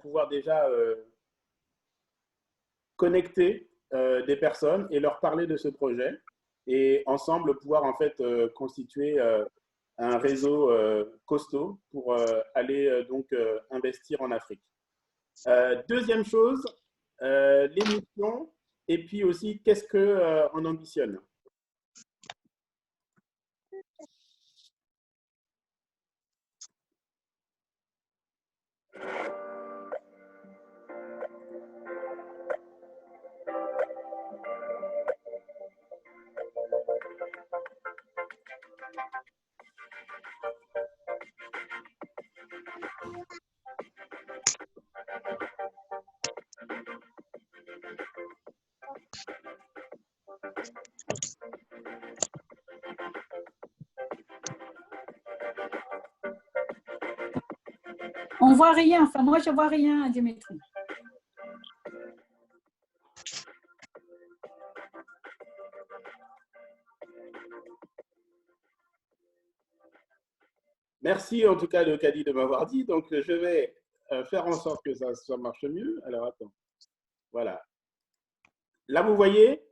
pouvoir déjà connecter des personnes et leur parler de ce projet et ensemble pouvoir en fait constituer un réseau costaud pour aller donc investir en Afrique. Deuxième chose, l'émission et puis aussi qu'est-ce qu'on ambitionne. On voit rien, enfin moi je vois rien, Dimitri. Merci en tout cas de Kadi de m'avoir dit, donc je vais faire en sorte que ça marche mieux. Alors attends, voilà. Là vous voyez?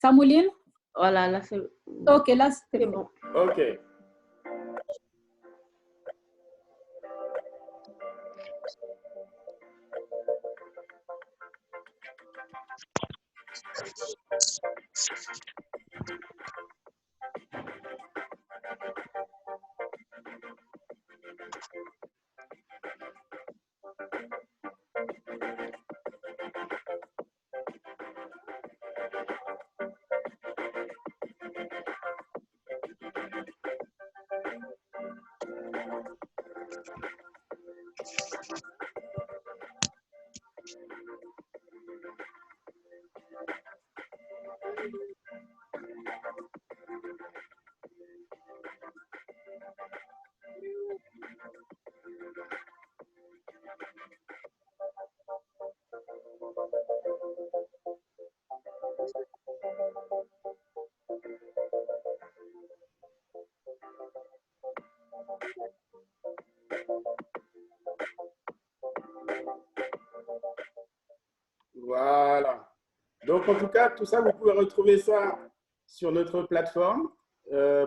Ça mouline? Voilà, là c'est Ok, là c'est bon. Ok. Voilà. Donc, en tout cas, tout ça, vous pouvez retrouver ça sur notre plateforme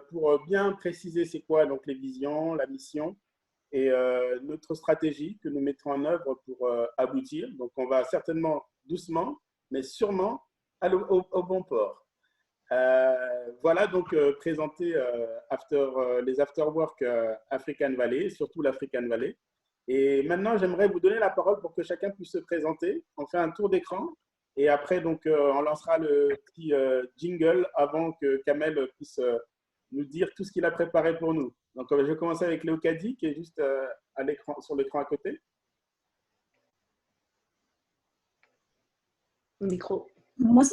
pour bien préciser c'est quoi donc les visions, la mission et notre stratégie que nous mettrons en œuvre pour aboutir. Donc, on va certainement doucement, mais sûrement au bon port. Voilà donc présenter les afterwork African Valley, surtout l'African Valley. Et maintenant, j'aimerais vous donner la parole pour que chacun puisse se présenter. On fait un tour d'écran et après, donc, on lancera le petit jingle avant que Kamel puisse nous dire tout ce qu'il a préparé pour nous. Donc, je vais commencer avec Léo Kadi qui est juste sur l'écran à côté. Micro.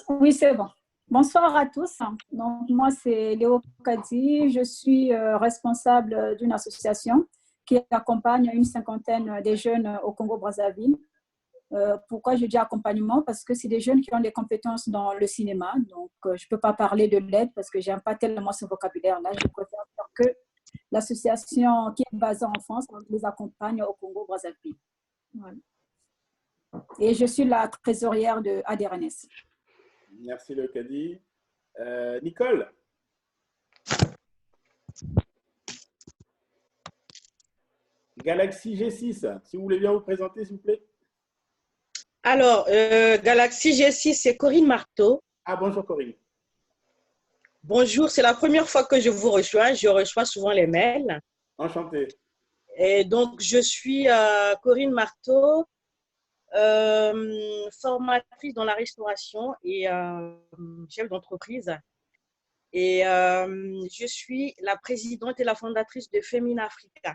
Oui, c'est bon. Bonsoir à tous. Donc, moi, c'est Léo Kadi. Je suis responsable d'une association qui accompagne une cinquantaine de jeunes au Congo-Brazzaville. Pourquoi je dis accompagnement? Parce que c'est des jeunes qui ont des compétences dans le cinéma. Donc, je ne peux pas parler de l'aide parce que je n'aime pas tellement ce vocabulaire-là. Je préfère dire que l'association qui est basée en France les accompagne au Congo-Brazzaville. Voilà. Et je suis la trésorière de ADRNS. Merci, Léo Kadi. Nicole? Galaxy G6, si vous voulez bien vous présenter, s'il vous plaît. Alors, Galaxy G6, c'est Corinne Marteau. Ah, bonjour Corinne. Bonjour, c'est la première fois que je vous reçois. Je reçois souvent les mails. Enchanté. Et donc, je suis Corinne Marteau, formatrice dans la restauration et chef d'entreprise. Et je suis la présidente et la fondatrice de Femina Africa.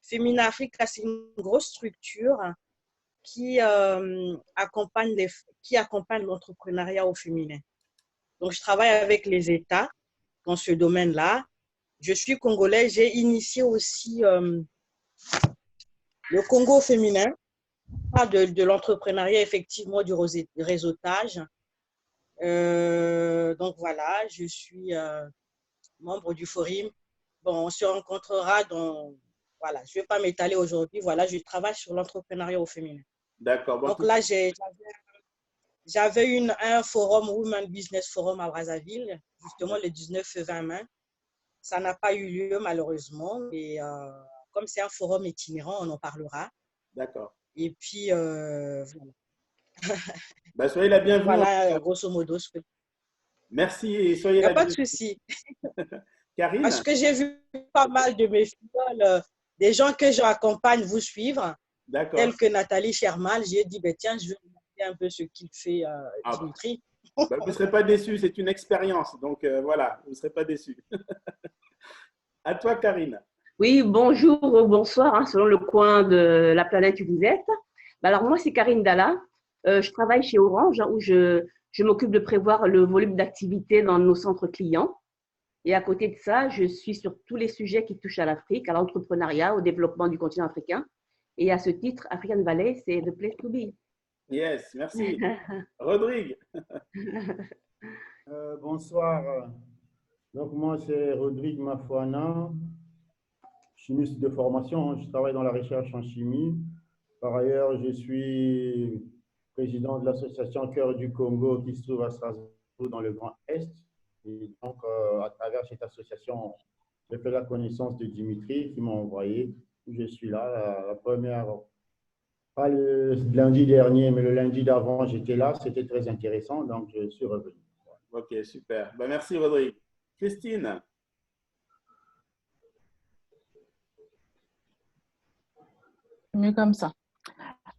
Femina Africa, c'est une grosse structure qui accompagne l'entrepreneuriat au féminin. Donc, je travaille avec les États dans ce domaine-là. Je suis congolaise. J'ai initié aussi le Congo féminin, de l'entrepreneuriat, effectivement, du réseautage. Donc, voilà, je suis membre du forum. Bon, on se rencontrera dans Voilà, je ne vais pas m'étaler aujourd'hui. Voilà, je travaille sur l'entrepreneuriat au féminin. D'accord. Bon, Donc là, j'avais un forum, Women Business Forum à Brazzaville, justement le 19 et 20 mai. Ça n'a pas eu lieu malheureusement, mais comme c'est un forum itinérant, on en parlera. d'accord. Et puis, voilà. Bah, soyez la bienvenue. Voilà, grosso modo. Merci et Il soyez n'y a la pas de bienvenue. souci. Karine? Parce que j'ai vu pas mal de mes filles, des gens que j'accompagne vous suivre, D'accord. tels que Nathalie Sherman. J'ai dit, ben, tiens, je vais regarder un peu ce qu'il fait, Dimitri. Bah, vous ne serez pas déçus, c'est une expérience. Donc voilà, vous ne serez pas déçus. À toi, Karine. Oui, bonjour ou bonsoir, hein, selon le coin de la planète où vous êtes. Alors, moi, c'est Karine Dalla. Je travaille chez Orange, hein, où je m'occupe de prévoir le volume d'activité dans nos centres clients. Et à côté de ça, je suis sur tous les sujets qui touchent à l'Afrique, à l'entrepreneuriat, au développement du continent africain. Et à ce titre, African Valley, c'est the place to be. Yes, merci. Rodrigue. Bonsoir. Donc, moi, c'est Rodrigue Mafouana, chimiste de formation. Je travaille dans la recherche en chimie. Par ailleurs, je suis président de l'association Cœur du Congo qui se trouve à Strasbourg dans le Grand Est. Et donc, à travers cette association, j'ai fait la connaissance de Dimitri qui m'a envoyé. Je suis là, la première, pas le lundi dernier, mais le lundi d'avant, j'étais là. C'était très intéressant, donc je suis revenu. Ok, super. Ben, merci, Rodrigue. Christine. Mieux comme ça.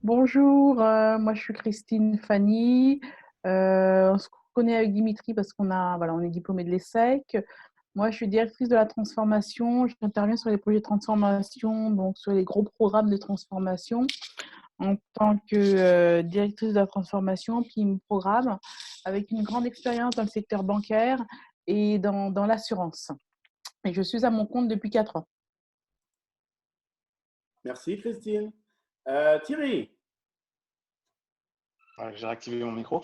Bonjour, moi je suis Christine Fanny. On se connaît avec Dimitri parce on est diplômé de l'ESSEC. Moi, je suis directrice de la transformation. J'interviens sur les projets de transformation, donc sur les gros programmes de transformation en tant que directrice de la transformation, puis programme, avec une grande expérience dans le secteur bancaire et dans l'assurance. Et je suis à mon compte depuis 4 ans. Merci, Christine. Thierry. J'ai réactivé mon micro.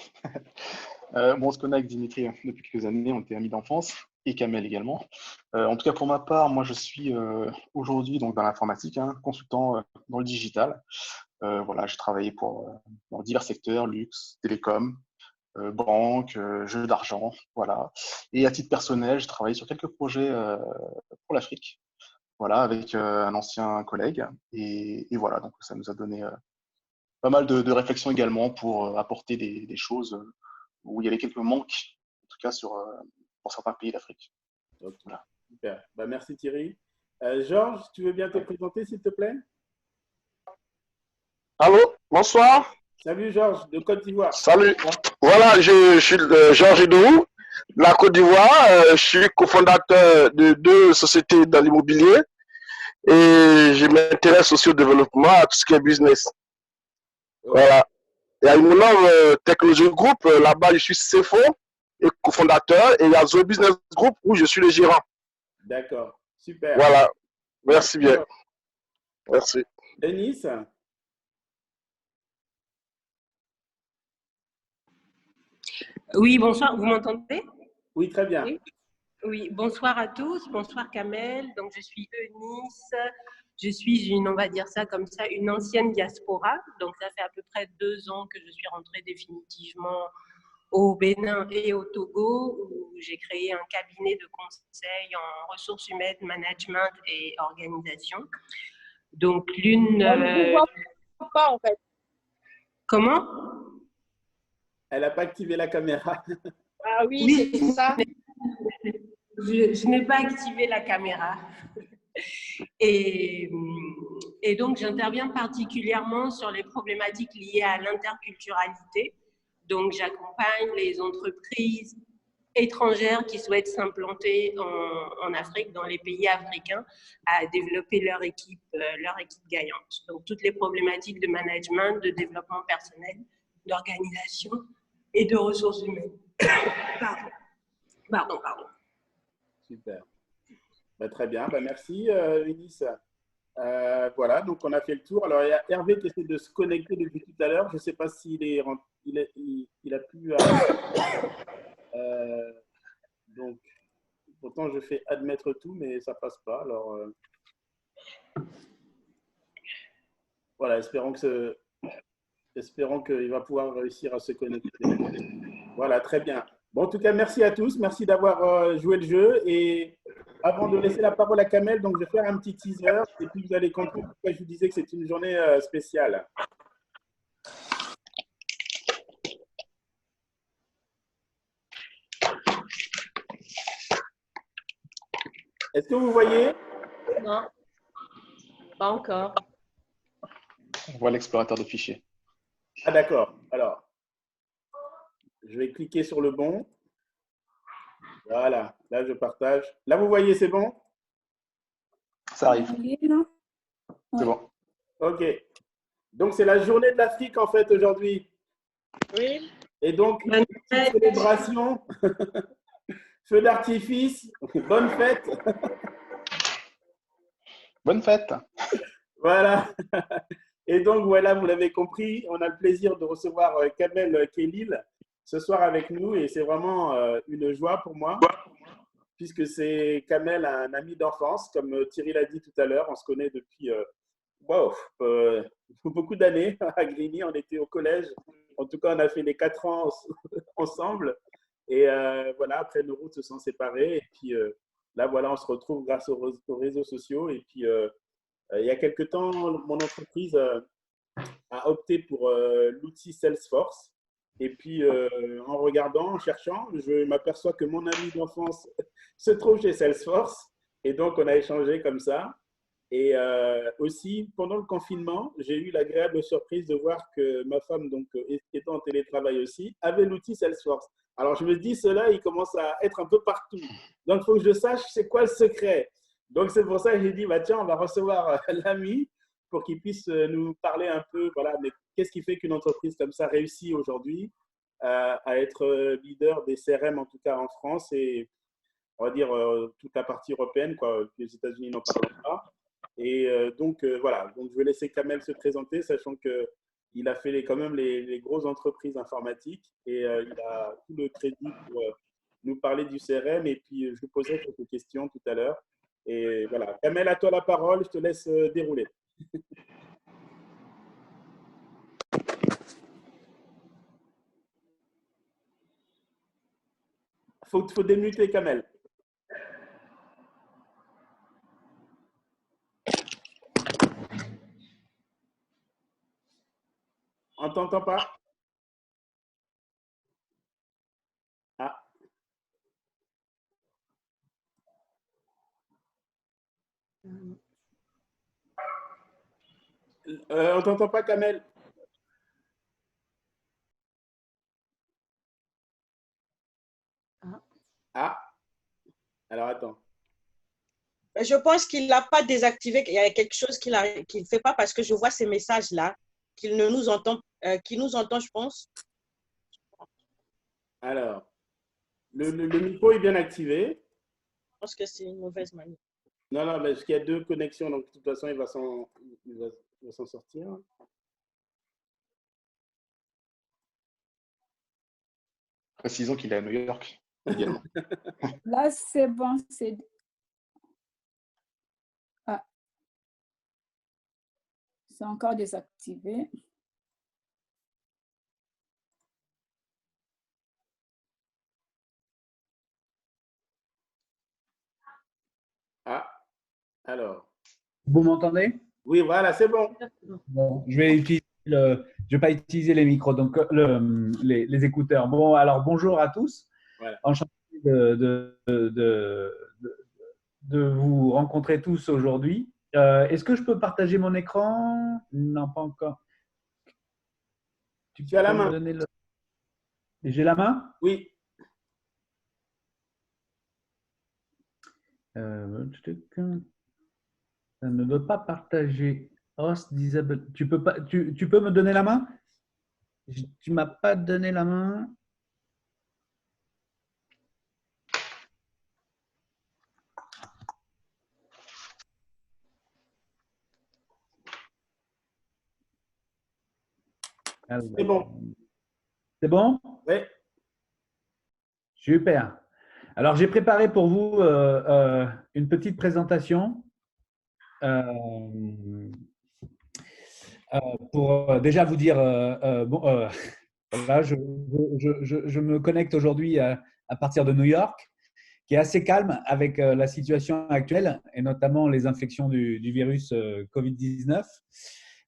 On se connaît avec Dimitri depuis quelques années, on était amis d'enfance, et Kamel également. En tout cas, pour ma part, moi, je suis aujourd'hui donc dans l'informatique, consultant dans le digital. Voilà, j'ai travaillé dans divers secteurs, luxe, télécom, banque, jeux d'argent, voilà. Et à titre personnel, j'ai travaillé sur quelques projets pour l'Afrique, voilà, avec un ancien collègue. Et voilà, donc ça nous a donné pas mal de réflexions également pour apporter des choses où il y avait quelques manques, en tout cas pour certains pays d'Afrique. Okay. Voilà. Super. Bah, merci Thierry. Georges, tu veux bien te présenter, s'il te plaît? Allô, bonsoir. Salut Georges, de Côte d'Ivoire. Salut. Voilà, je suis Georges Edou, de la Côte d'Ivoire. Je suis cofondateur de 2 sociétés dans l'immobilier et je m'intéresse aussi au développement, à tout ce qui est business. Okay. Voilà. Il y a une énorme technologie groupe, là-bas je suis CFO et cofondateur, et il y a Zoe Business Group où je suis le gérant. D'accord, super. Voilà, merci bien. Merci. Denis. Oui, bonsoir, vous m'entendez? Oui, très bien. Oui, bonsoir à tous, bonsoir Kamel. Donc, je suis Eunice, je suis on va dire ça comme ça, une ancienne diaspora. Donc, ça fait à peu près 2 ans que je suis rentrée définitivement au Bénin et au Togo, où j'ai créé un cabinet de conseil en ressources humaines, management et organisation. Donc, l'une… On ne voit pas, en fait. Comment? Elle n'a pas activé la caméra. Ah oui, c'est ça. Je n'ai pas activé la caméra. Et donc, j'interviens particulièrement sur les problématiques liées à l'interculturalité. Donc, j'accompagne les entreprises étrangères qui souhaitent s'implanter en Afrique, dans les pays africains, à développer leur équipe gagnante. Donc, toutes les problématiques de management, de développement personnel, d'organisation et de ressources humaines. Pardon. Super. Bah, très bien, bah, merci Eunice. Voilà, donc on a fait le tour. Alors, il y a Hervé qui essaie de se connecter depuis tout à l'heure. Je ne sais pas s'il il a pu… donc, pourtant, je fais admettre tout, mais ça ne passe pas. Alors, Voilà, espérons qu'il va pouvoir réussir à se connecter. Voilà, très bien. Bon, en tout cas, merci à tous. Merci d'avoir joué le jeu. Et avant de laisser la parole à Kamel, donc je vais faire un petit teaser et puis vous allez comprendre pourquoi je vous disais que c'est une journée spéciale. Est-ce que vous voyez? Non, pas encore. On voit l'explorateur de fichiers. Ah, d'accord. Alors, je vais cliquer sur le bon. Voilà, là, je partage. Là, vous voyez, c'est bon? Ça arrive. C'est bon. OK. Donc, c'est la journée de l'Afrique, en fait, aujourd'hui. Oui. Et donc, une petite célébration. Feu d'artifice. Bonne fête. Bonne fête. Voilà. Et donc, voilà, vous l'avez compris, on a le plaisir de recevoir Kamel Khelil ce soir avec nous et c'est vraiment une joie pour moi puisque c'est Kamel, un ami d'enfance, comme Thierry l'a dit tout à l'heure, on se connaît depuis beaucoup d'années à Grigny, on était au collège, en tout cas on a fait les 4 ans ensemble et voilà, après nos routes se sont séparées et puis là voilà, on se retrouve grâce aux réseaux sociaux et puis il y a quelque temps, mon entreprise a opté pour l'outil Salesforce. Et puis, en regardant, en cherchant, je m'aperçois que mon ami d'enfance se trouve chez Salesforce. Et donc, on a échangé comme ça. Et aussi, pendant le confinement, j'ai eu l'agréable surprise de voir que ma femme, donc, étant en télétravail aussi, avait l'outil Salesforce. Alors, je me dis, cela, il commence à être un peu partout. Donc, il faut que je sache c'est quoi le secret. Donc, c'est pour ça que j'ai dit, bah, tiens, on va recevoir l'ami pour qu'il puisse nous parler un peu, voilà, mais qu'est-ce qui fait qu'une entreprise comme ça réussit aujourd'hui à être leader des CRM, en tout cas en France, et on va dire toute la partie européenne, quoi, les États-Unis n'en parlent pas. Et donc, voilà, donc je vais laisser Kamel se présenter, sachant qu'il a fait quand même les grosses entreprises informatiques et il a tout le crédit pour nous parler du CRM. Et puis, je vous poserai quelques questions tout à l'heure. Et voilà, Kamel, à toi la parole, je te laisse dérouler. Faut démuter Kamel. On t'entend pas. Ah. On t'entend pas Kamel. Ah. Alors attends. Je pense qu'il n'a pas désactivé, qu'il y a quelque chose qu'il ne fait pas parce que je vois ces messages-là, qu'il ne nous entend, qu'il nous entend, je pense. Alors, le micro est bien activé. Je pense que c'est une mauvaise manière. Non, non, parce qu'il y a 2 connexions, donc de toute façon, il va s'en sortir. Précisons qu'il est à New York, également. Là, c'est bon. C'est encore désactivé. Ah, alors. Vous m'entendez? Oui, voilà, c'est bon. Bon, je vais pas utiliser les micros, donc les écouteurs. Bon, alors bonjour à tous. Voilà. Enchanté de vous rencontrer tous aujourd'hui. Est-ce que je peux partager mon écran? Non, pas encore. Tu as la main. J'ai la main? Oui. Ça ne veut pas partager. Host disable. Tu peux me donner la main? Tu m'as pas donné la main. C'est bon. C'est bon? Oui. Super. Alors, j'ai préparé pour vous une petite présentation. Pour déjà vous dire, voilà, je me connecte aujourd'hui à partir de New York, qui est assez calme avec la situation actuelle et notamment les infections du virus Covid-19.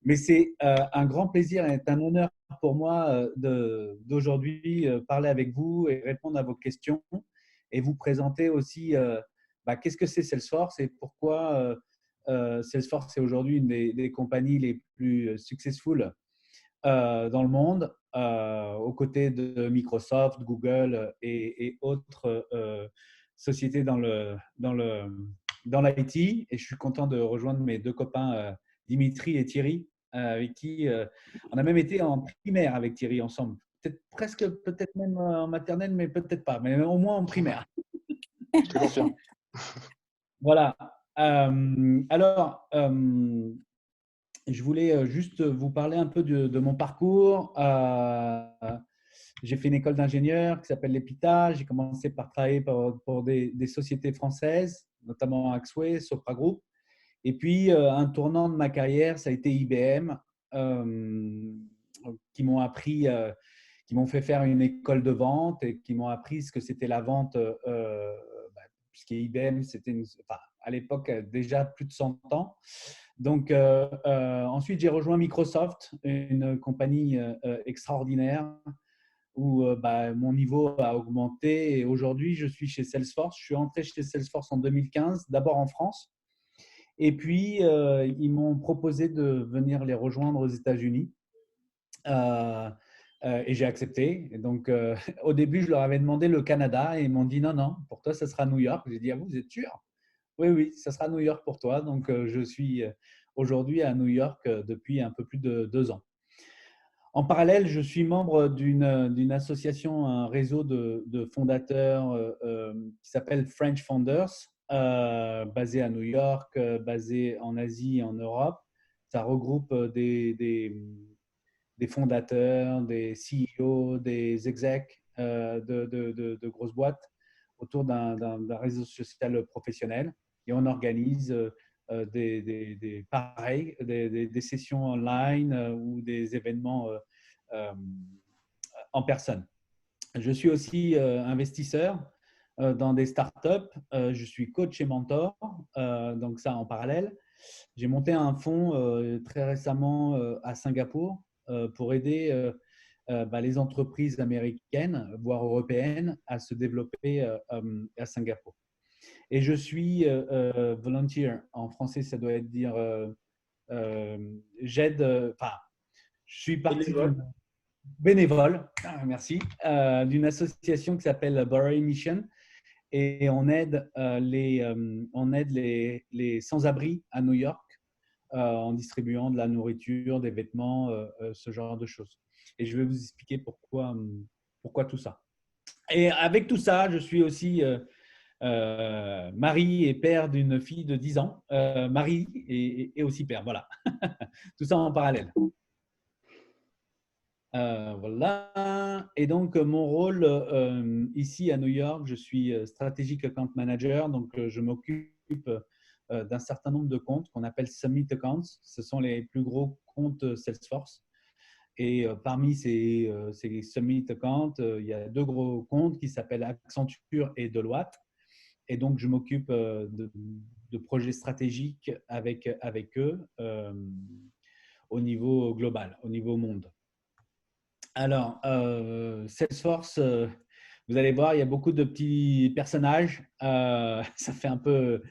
Mais c'est un grand plaisir et un honneur pour moi d'aujourd'hui parler avec vous et répondre à vos questions et vous présenter aussi qu'est-ce que c'est Salesforce et pourquoi Salesforce est aujourd'hui une des compagnies les plus successful dans le monde, aux côtés de Microsoft, Google et autres sociétés dans l'IT. Et je suis content de rejoindre mes deux copains, Dimitri et Thierry, avec qui on a même été en primaire avec Thierry ensemble. Peut-être même en maternelle, mais peut-être pas, mais au moins en primaire. Je te confirme. Voilà. Alors, je voulais juste vous parler un peu de mon parcours. J'ai fait une école d'ingénieur qui s'appelle l'EPITA. J'ai commencé par travailler pour des sociétés françaises, notamment Axway, Sopra Group. Et puis, un tournant de ma carrière, ça a été IBM, qui m'ont appris, qui m'ont fait faire une école de vente et qui m'ont appris ce que c'était la vente, puisque IBM, c'était à l'époque déjà plus de 100 ans. Donc, ensuite, j'ai rejoint Microsoft, une compagnie extraordinaire où mon niveau a augmenté. Et aujourd'hui, je suis chez Salesforce. Je suis entré chez Salesforce en 2015, d'abord en France. Et puis, ils m'ont proposé de venir les rejoindre aux États-Unis. Et j'ai accepté. Et donc, au début, je leur avais demandé le Canada et ils m'ont dit non, non, pour toi, ça sera New York. J'ai dit, ah, vous êtes sûr? Oui, oui, ça sera New York pour toi. Donc, je suis aujourd'hui à New York depuis un peu plus de 2 ans. En parallèle, je suis membre d'une association, un réseau de fondateurs qui s'appelle French Founders, basé à New York, basé en Asie et en Europe. Ça regroupe des fondateurs, des CEO, des execs de grosses boîtes autour d'un réseau social professionnel. Et on organise des sessions online ou des événements en personne. Je suis aussi investisseur dans des startups. Je suis coach et mentor, donc ça en parallèle. J'ai monté un fonds très récemment à Singapour pour aider les entreprises américaines, voire européennes, à se développer à Singapour. Et je suis volunteer. En français, ça doit être dire j'aide. Je suis partie bénévole, merci, d'une association qui s'appelle Bowery Mission. Et on aide les sans-abri à New York en distribuant de la nourriture, des vêtements, ce genre de choses. Et je vais vous expliquer pourquoi tout ça. Et avec tout ça, je suis aussi mari et père d'une fille de 10 ans. Mari et aussi père, voilà. Tout ça en parallèle. Voilà. Et donc, mon rôle ici à New York, je suis Strategic Account Manager. Donc, je m'occupe d'un certain nombre de comptes qu'on appelle Summit Accounts. Ce sont les plus gros comptes Salesforce. Et parmi ces Summit Accounts, il y a 2 gros comptes qui s'appellent Accenture et Deloitte. Et donc, je m'occupe de projets stratégiques avec eux au niveau global, au niveau monde. Alors, Salesforce, vous allez voir, il y a beaucoup de petits personnages. Ça fait un peu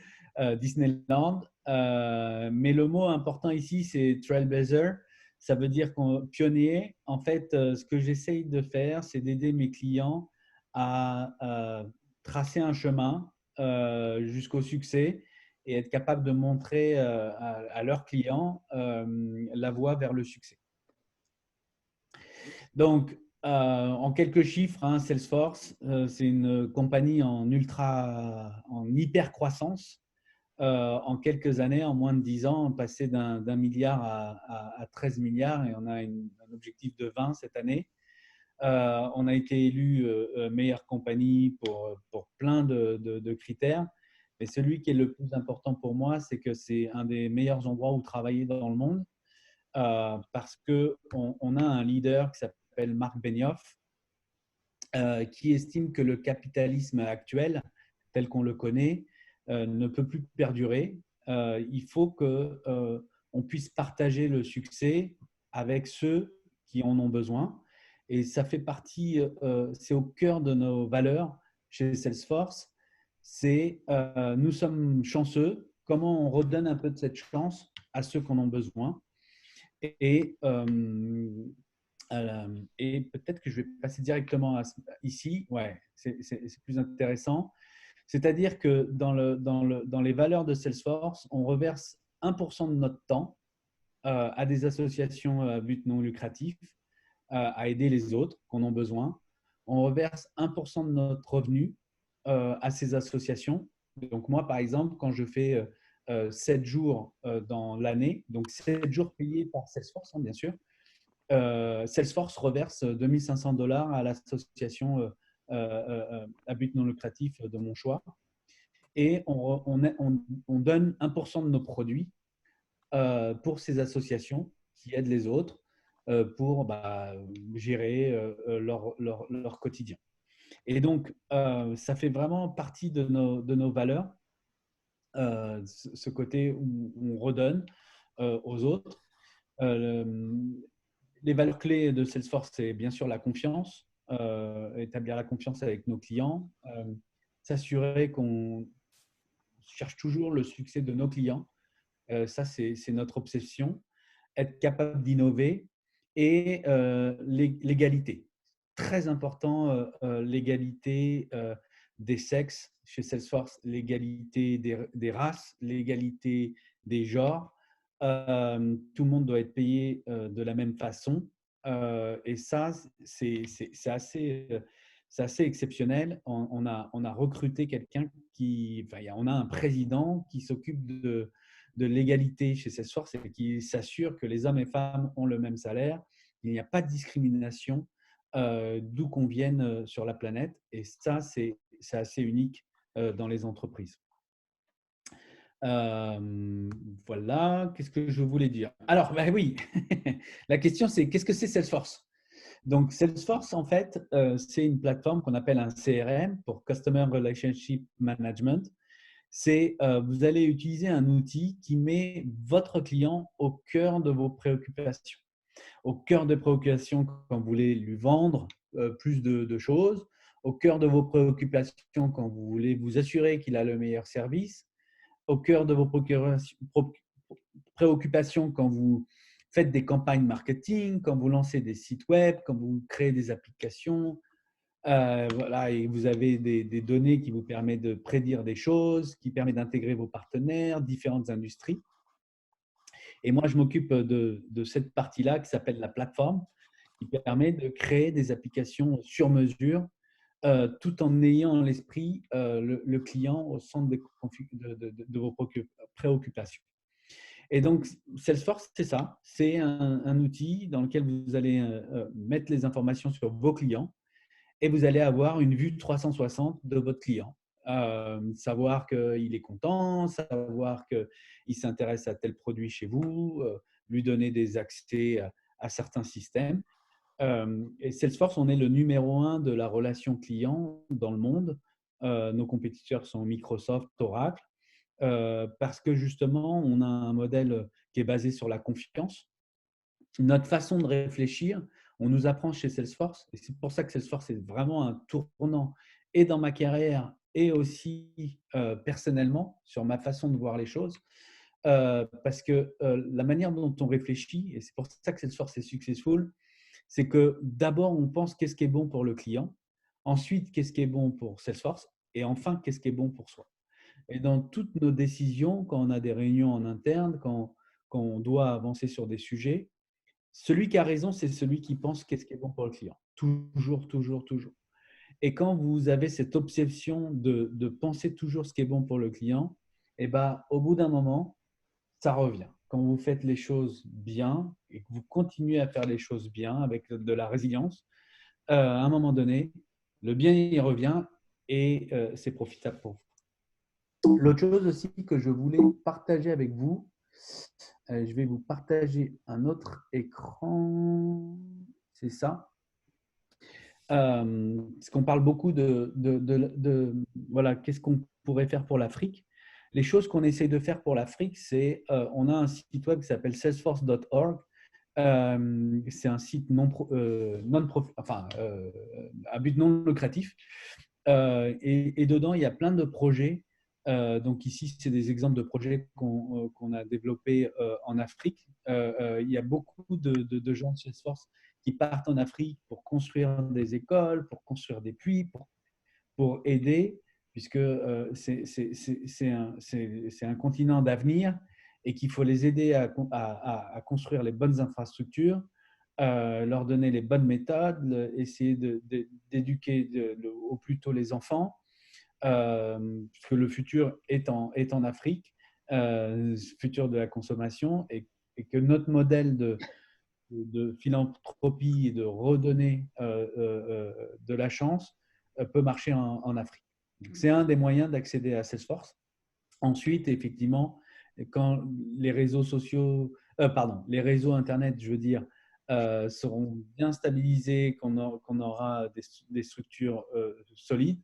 Disneyland. Mais le mot important ici, c'est Trailblazer. Ça veut dire pionnier. En fait, ce que j'essaye de faire, c'est d'aider mes clients à tracer un chemin jusqu'au succès et être capable de montrer à leurs clients la voie vers le succès. Donc, en quelques chiffres, Salesforce, c'est une compagnie en hyper croissance. En quelques années, en moins de 10 ans, on passait d'1 milliard à 13 milliards et on a un objectif de 20 cette année. On a été élu meilleure compagnie pour plein de critères. Mais celui qui est le plus important pour moi, c'est que c'est un des meilleurs endroits où travailler dans le monde parce qu'on a un leader qui s'appelle Marc Benioff qui estime que le capitalisme actuel, tel qu'on le connaît, ne peut plus perdurer. Il faut qu'on puisse partager le succès avec ceux qui en ont besoin. Et ça fait partie, c'est au cœur de nos valeurs chez Salesforce. C'est nous sommes chanceux, comment on redonne un peu de cette chance à ceux qui en ont besoin. Et peut-être que je vais passer directement ici. Ouais, c'est plus intéressant. C'est-à-dire que dans les valeurs de Salesforce, on reverse 1% de notre temps à des associations à but non lucratif, à aider les autres qui en ont besoin. On reverse 1% de notre revenu à ces associations. Donc moi, par exemple, quand je fais 7 jours dans l'année, donc 7 jours payés par Salesforce, hein, bien sûr, Salesforce reverse $2 500 à l'association à but non lucratif de mon choix. Et on donne 1% de nos produits pour ces associations qui aident les autres pour gérer leur quotidien. Et donc, ça fait vraiment partie de nos valeurs, ce côté où on redonne aux autres. Les valeurs clés de Salesforce, c'est bien sûr la confiance, établir la confiance avec nos clients, s'assurer qu'on cherche toujours le succès de nos clients. Ça, c'est notre obsession. Être capable d'innover et l'égalité. Très important, l'égalité des sexes chez Salesforce, l'égalité des races, l'égalité des genres. Tout le monde doit être payé de la même façon. Et ça, c'est assez exceptionnel. On a recruté quelqu'un on a un président qui s'occupe de l'égalité chez Salesforce et qui s'assure que les hommes et femmes ont le même salaire. Il n'y a pas de discrimination d'où qu'on vienne sur la planète. Et ça, c'est assez unique dans les entreprises. Voilà, qu'est-ce que je voulais dire? Alors, oui, la question c'est qu'est-ce que c'est Salesforce? Donc, Salesforce, en fait, c'est une plateforme qu'on appelle un CRM pour Customer Relationship Management. Vous allez utiliser un outil qui met votre client au cœur de vos préoccupations. Au cœur des préoccupations quand vous voulez lui vendre plus de choses, au cœur de vos préoccupations quand vous voulez vous assurer qu'il a le meilleur service, au cœur de vos préoccupations quand vous faites des campagnes marketing, quand vous lancez des sites web, quand vous créez des applications. Voilà, et vous avez des données qui vous permettent de prédire des choses, qui permettent d'intégrer vos partenaires, différentes industries. Et moi, je m'occupe de cette partie-là qui s'appelle la plateforme, qui permet de créer des applications sur mesure tout en ayant à l'esprit le client au centre de vos préoccupations. Et donc, Salesforce, c'est ça. C'est un outil dans lequel vous allez mettre les informations sur vos clients et vous allez avoir une vue 360 de votre client. Savoir qu'il est content, savoir qu'il s'intéresse à tel produit chez vous, lui donner des accès à certains systèmes. Et Salesforce, on est le numéro 1 de la relation client dans le monde. Nos compétiteurs sont Microsoft, Oracle, parce que justement, on a un modèle qui est basé sur la confiance. Notre façon de réfléchir, on nous apprend chez Salesforce, et c'est pour ça que Salesforce est vraiment un tournant et dans ma carrière et aussi personnellement sur ma façon de voir les choses. Parce que la manière dont on réfléchit, et c'est pour ça que Salesforce est successful, c'est que d'abord, on pense qu'est-ce qui est bon pour le client, ensuite, qu'est-ce qui est bon pour Salesforce, et enfin, qu'est-ce qui est bon pour soi. Et dans toutes nos décisions, quand on a des réunions en interne, quand on doit avancer sur des sujets, celui qui a raison, c'est celui qui pense qu'est-ce qui est bon pour le client. Toujours, toujours, toujours. Et quand vous avez cette obsession de penser toujours ce qui est bon pour le client, eh ben, au bout d'un moment, ça revient. Quand vous faites les choses bien et que vous continuez à faire les choses bien avec de la résilience, à un moment donné, le bien, il revient et c'est profitable pour vous. L'autre chose aussi que je voulais partager avec vous, je vais vous partager un autre écran. C'est ça. Parce qu'on parle beaucoup voilà, qu'est-ce qu'on pourrait faire pour l'Afrique. Les choses qu'on essaie de faire pour l'Afrique, c'est on a un site web qui s'appelle salesforce.org. C'est un site à but non lucratif. Et dedans, il y a plein de projets. Donc ici, c'est des exemples de projets qu'on a développés en Afrique. Il y a beaucoup de gens de Salesforce qui partent en Afrique pour construire des écoles, pour construire des puits, pour aider, puisque c'est un continent d'avenir et qu'il faut les aider à construire les bonnes infrastructures, leur donner les bonnes méthodes, essayer d'éduquer au plus tôt les enfants, puisque le futur est en Afrique, le futur de la consommation, et que notre modèle de philanthropie et de redonner de la chance peut marcher en Afrique. C'est un des moyens d'accéder à Salesforce. Ensuite, effectivement, quand les réseaux sociaux, les réseaux Internet, je veux dire, seront bien stabilisés, qu'on aura des structures solides,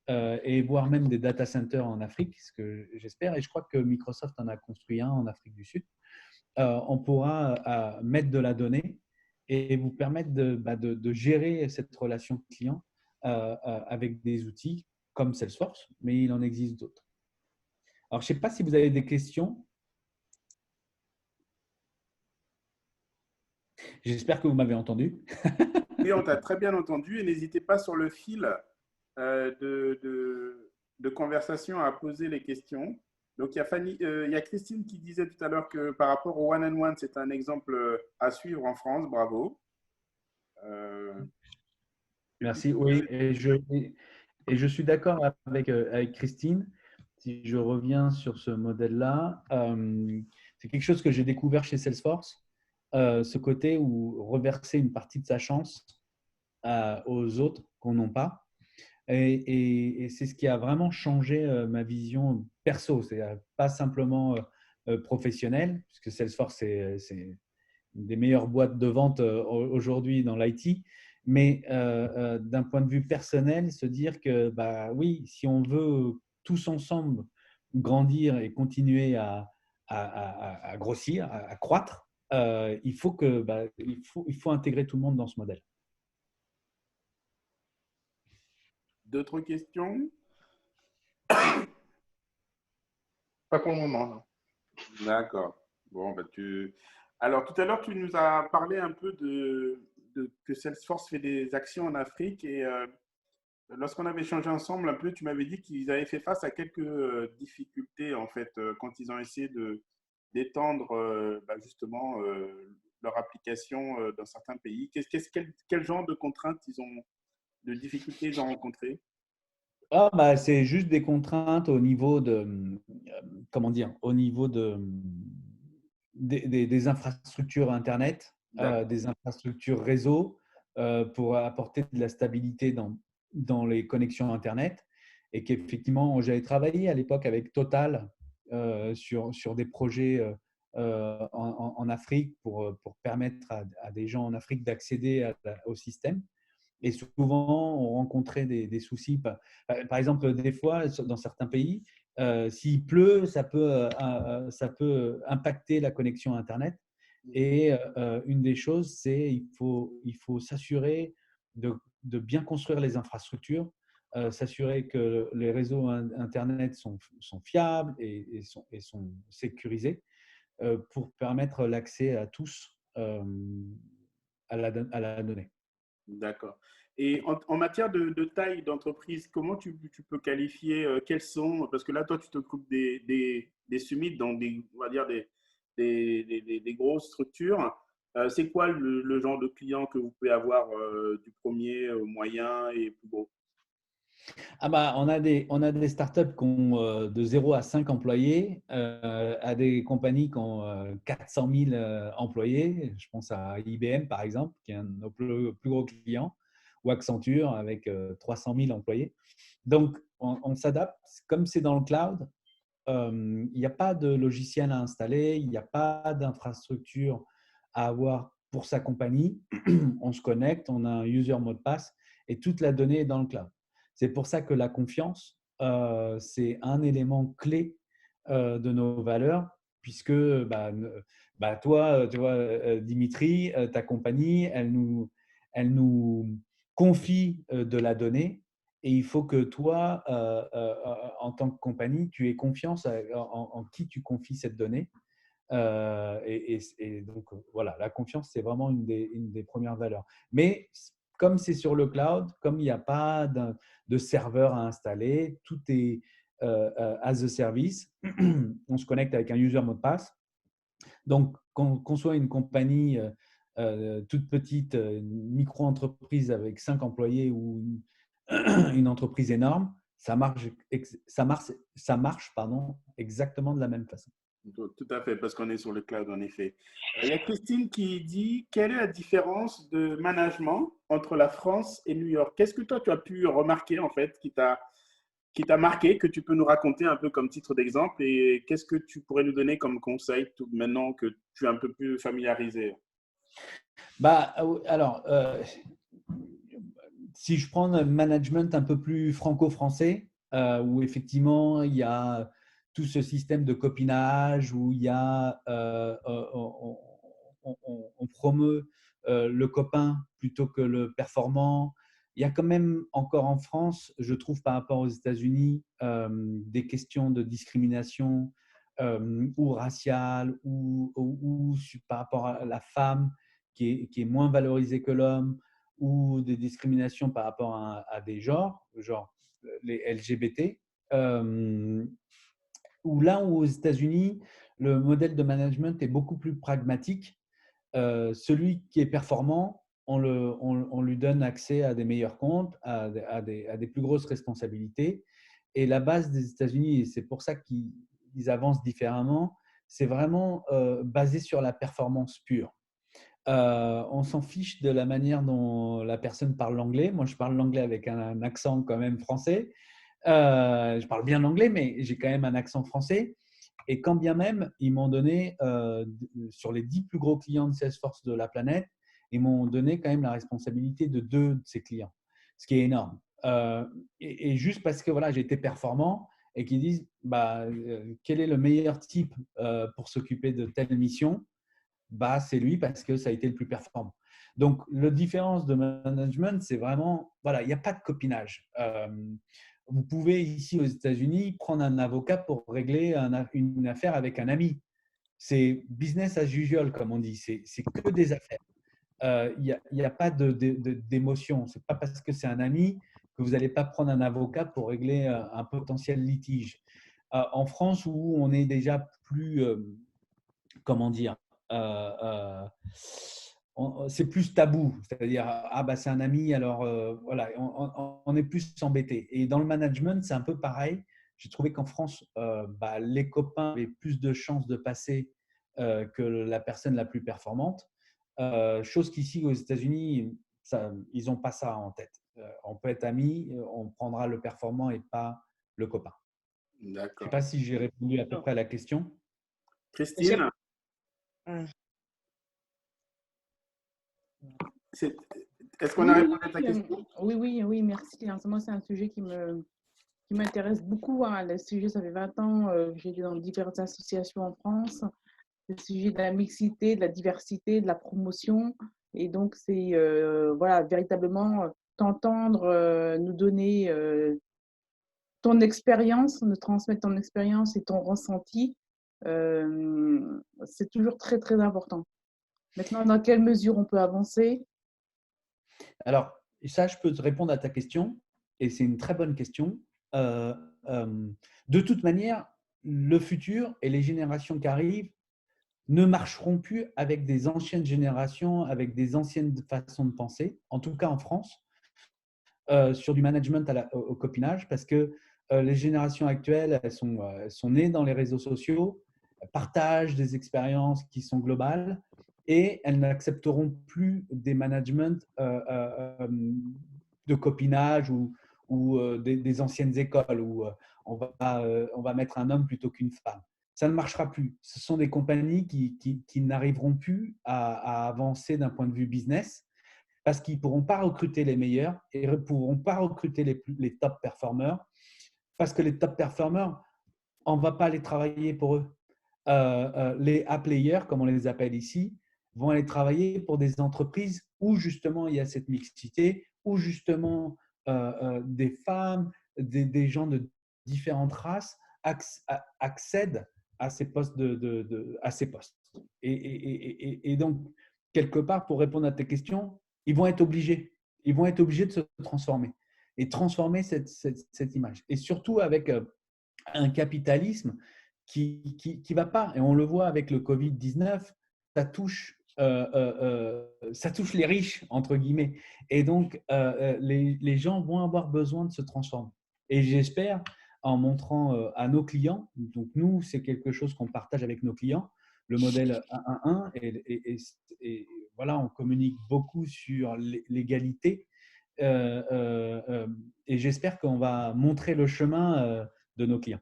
et voire même des data centers en Afrique, ce que j'espère. Et je crois que Microsoft en a construit un en Afrique du Sud. On pourra mettre de la donnée et vous permettre de gérer cette relation client avec des outils comme Salesforce, mais il en existe d'autres. Alors, je ne sais pas si vous avez des questions. J'espère que vous m'avez entendu. Oui, on t'a très bien entendu et n'hésitez pas sur le fil de conversation à poser les questions. Donc, il y a Christine qui disait tout à l'heure que par rapport au one-on-one, c'est un exemple à suivre en France. Bravo. Merci. Oui, et je suis d'accord avec Christine. Si je reviens sur ce modèle-là, c'est quelque chose que j'ai découvert chez Salesforce, ce côté où reverser une partie de sa chance aux autres qu'on n'a pas. Et c'est ce qui a vraiment changé ma vision perso, c'est-à-dire pas simplement professionnelle, puisque Salesforce, c'est une des meilleures boîtes de vente aujourd'hui dans l'IT, mais d'un point de vue personnel, se dire que bah, oui, si on veut tous ensemble grandir et continuer à grossir, à croître, il faut intégrer tout le monde dans ce modèle. D'autres questions? Pas pour le moment, non. D'accord. Bon, alors, tout à l'heure, tu nous as parlé un peu que Salesforce fait des actions en Afrique et lorsqu'on avait échangé ensemble un peu, tu m'avais dit qu'ils avaient fait face à quelques difficultés en fait quand ils ont essayé d'étendre justement leur application dans certains pays. Quel genre de contraintes de difficultés ils ont rencontrées? C'est juste des contraintes au niveau des infrastructures Internet, des infrastructures réseau pour apporter de la stabilité dans les connexions Internet. Et qu'effectivement, j'avais travaillé à l'époque avec Total sur des projets en Afrique pour permettre à des gens en Afrique d'accéder au système. Et souvent, on rencontrait des soucis. Par exemple, des fois, dans certains pays, s'il pleut, ça peut impacter la connexion Internet. Et une des choses, c'est il faut s'assurer de bien construire les infrastructures, s'assurer que les réseaux Internet sont fiables et sont sécurisés pour permettre l'accès à tous à la donnée. D'accord. Et en matière de taille d'entreprise, comment tu peux qualifier quels sont, parce que là, toi, tu t'occupes des summits, donc on va dire des grosses structures. C'est quoi le genre de client que vous pouvez avoir du premier au moyen et plus gros? On a des startups qui ont de 0 à 5 employés, à des compagnies qui ont 400 000 employés. Je pense à IBM, par exemple, qui est un de nos plus gros clients, ou Accenture avec 300 000 employés. Donc, on s'adapte. Comme c'est dans le cloud, il n'y a pas de logiciel à installer, il n'y a pas d'infrastructure à avoir pour sa compagnie. On se connecte, on a un user mot de passe et toute la donnée est dans le cloud. C'est pour ça que la confiance, c'est un élément clé de nos valeurs, puisque toi, tu vois, Dimitri, ta compagnie, elle nous confie de la donnée. Et il faut que toi, en tant que compagnie, tu aies confiance en qui tu confies cette donnée. Et donc, voilà, la confiance, c'est vraiment une des premières valeurs. Mais comme c'est sur le cloud, comme il n'y a pas de serveur à installer, tout est as a service. On se connecte avec un user mot de passe. Donc, qu'on soit une compagnie toute petite, une micro-entreprise avec 5 employés ou une entreprise énorme, ça marche exactement de la même façon. Tout à fait, parce qu'on est sur le cloud, en effet. Il y a Christine qui dit, quelle est la différence de management entre la France et New York? Qu'est-ce que toi, tu as pu remarquer, en fait, qui t'a marqué, que tu peux nous raconter un peu comme titre d'exemple, et qu'est-ce que tu pourrais nous donner comme conseil maintenant que tu es un peu plus familiarisé? Alors, si je prends un management un peu plus franco-français, où effectivement il y a tout ce système de copinage, où il y a, on promeut le copain plutôt que le performant. Il y a quand même encore en France, je trouve par rapport aux États-Unis, des questions de discrimination ou raciale ou par rapport à la femme qui est moins valorisée que l'homme, ou des discriminations par rapport à des genres, genre les LGBT, où là où aux États-Unis, le modèle de management est beaucoup plus pragmatique. Celui qui est performant, on lui donne accès à des meilleurs comptes, à des plus grosses responsabilités. Et la base des États-Unis, et c'est pour ça qu'ils avancent différemment, c'est vraiment basé sur la performance pure. On s'en fiche de la manière dont la personne parle l'anglais. Moi, je parle l'anglais avec un accent quand même français. Je parle bien l'anglais, mais j'ai quand même un accent français. Et quand bien même, ils m'ont donné, sur les 10 plus gros clients de Salesforce de la planète, ils m'ont donné quand même la responsabilité de 2 de ces clients, ce qui est énorme. Et juste parce que voilà, j'ai été performant et qu'ils disent quel est le meilleur type pour s'occuper de telle mission, c'est lui parce que ça a été le plus performant. Donc, la différence de management, c'est vraiment, voilà, il n'y a pas de copinage. Vous pouvez ici aux États-Unis prendre un avocat pour régler une affaire avec un ami. C'est business as usual, comme on dit. C'est que des affaires. Il n'y a pas d'émotion. Ce n'est pas parce que c'est un ami que vous n'allez pas prendre un avocat pour régler un potentiel litige. En France, où on est déjà plus, comment dire, c'est plus tabou, c'est-à-dire c'est un ami, alors voilà, on est plus embêté. Et dans le management, c'est un peu pareil. J'ai trouvé qu'en France, les copains avaient plus de chances de passer que la personne la plus performante. Chose qu'ici aux États-Unis, ils n'ont pas ça en tête. On peut être amis, on prendra le performant et pas le copain. Je ne sais pas si j'ai répondu à peu près à la question. Christine, est-ce qu'on a répondu à ta question? Oui, merci. Moi, c'est un sujet qui m'intéresse beaucoup. Le sujet, ça fait 20 ans que j'ai été dans différentes associations en France. Le sujet de la mixité, de la diversité, de la promotion. Et donc, c'est véritablement t'entendre nous donner ton expérience, nous transmettre ton expérience et ton ressenti. C'est toujours très, très important. Maintenant, dans quelle mesure on peut avancer? Alors, ça, je peux te répondre à ta question, et c'est une très bonne question. De toute manière, le futur et les générations qui arrivent ne marcheront plus avec des anciennes générations, avec des anciennes façons de penser, en tout cas en France, sur du management au copinage, parce que les générations actuelles, elles sont nées dans les réseaux sociaux, elles partagent des expériences qui sont globales, et elles n'accepteront plus des managements de copinage ou des anciennes écoles où on va mettre un homme plutôt qu'une femme. Ça ne marchera plus. Ce sont des compagnies qui n'arriveront plus à avancer d'un point de vue business parce qu'ils ne pourront pas recruter les meilleurs et ne pourront pas recruter les top performers parce que les top performers, on ne va pas aller travailler pour eux. Les A-players, comme on les appelle ici, vont aller travailler pour des entreprises où justement il y a cette mixité, où justement des femmes, des gens de différentes races accèdent à ces postes. À ces postes. Et donc, quelque part, pour répondre à tes questions, ils vont être obligés. Ils vont être obligés de se transformer et transformer cette image. Et surtout avec un capitalisme qui va pas. Et on le voit avec le Covid-19, ça touche les riches, entre guillemets. Et donc, les gens vont avoir besoin de se transformer. Et j'espère, en montrant à nos clients, donc nous, c'est quelque chose qu'on partage avec nos clients, le modèle 1-1-1, et voilà, on communique beaucoup sur l'égalité. Et j'espère qu'on va montrer le chemin de nos clients.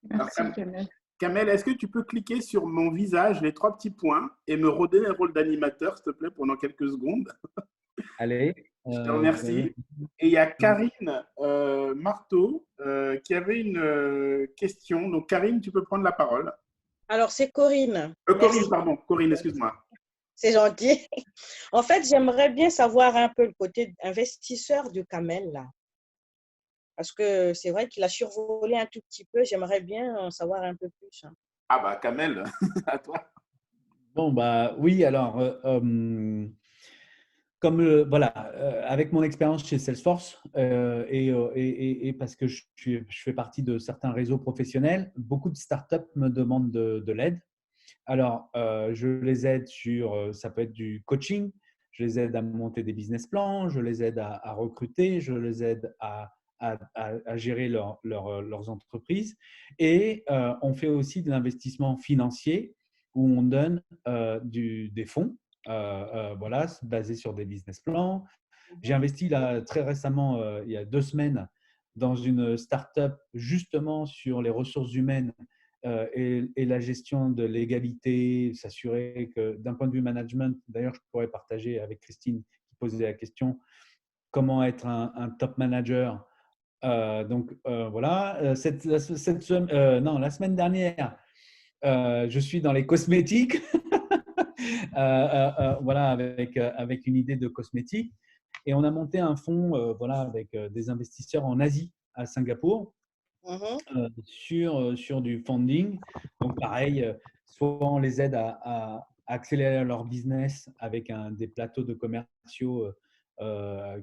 Merci, Kamel. Kamel, est-ce que tu peux cliquer sur mon visage, les 3 petits points, et me redonner un rôle d'animateur, s'il te plaît, pendant quelques secondes? Allez. Je te remercie. Et il y a Karine Marteau qui avait une question. Donc, Karine, tu peux prendre la parole. Alors, c'est Corinne. Corinne, pardon. Corinne, excuse-moi. C'est gentil. En fait, j'aimerais bien savoir un peu le côté investisseur de Kamel, là. Parce que c'est vrai qu'il a survolé un tout petit peu. J'aimerais bien en savoir un peu plus. Ah bah, Kamel, à toi. Bon, bah oui, alors, comme voilà, avec mon expérience chez Salesforce et parce que je fais partie de certains réseaux professionnels, beaucoup de startups me demandent de l'aide. Alors, je les aide sur, ça peut être du coaching, je les aide à monter des business plans, je les aide à recruter, je les aide à gérer leurs entreprises. Et on fait aussi de l'investissement financier où on donne des fonds, voilà, basés sur des business plans. J'ai investi là, très récemment, il y a 2 semaines, dans une start-up justement sur les ressources humaines et la gestion de l'égalité, s'assurer que d'un point de vue management, d'ailleurs je pourrais partager avec Christine qui posait la question, comment être un top manager. Donc voilà, la semaine dernière, je suis dans les cosmétiques, voilà, avec une idée de cosmétiques. Et on a monté un fonds voilà, avec des investisseurs en Asie, à Singapour, sur du funding. Donc pareil, soit on les aide à accélérer leur business avec des plateaux de commerciaux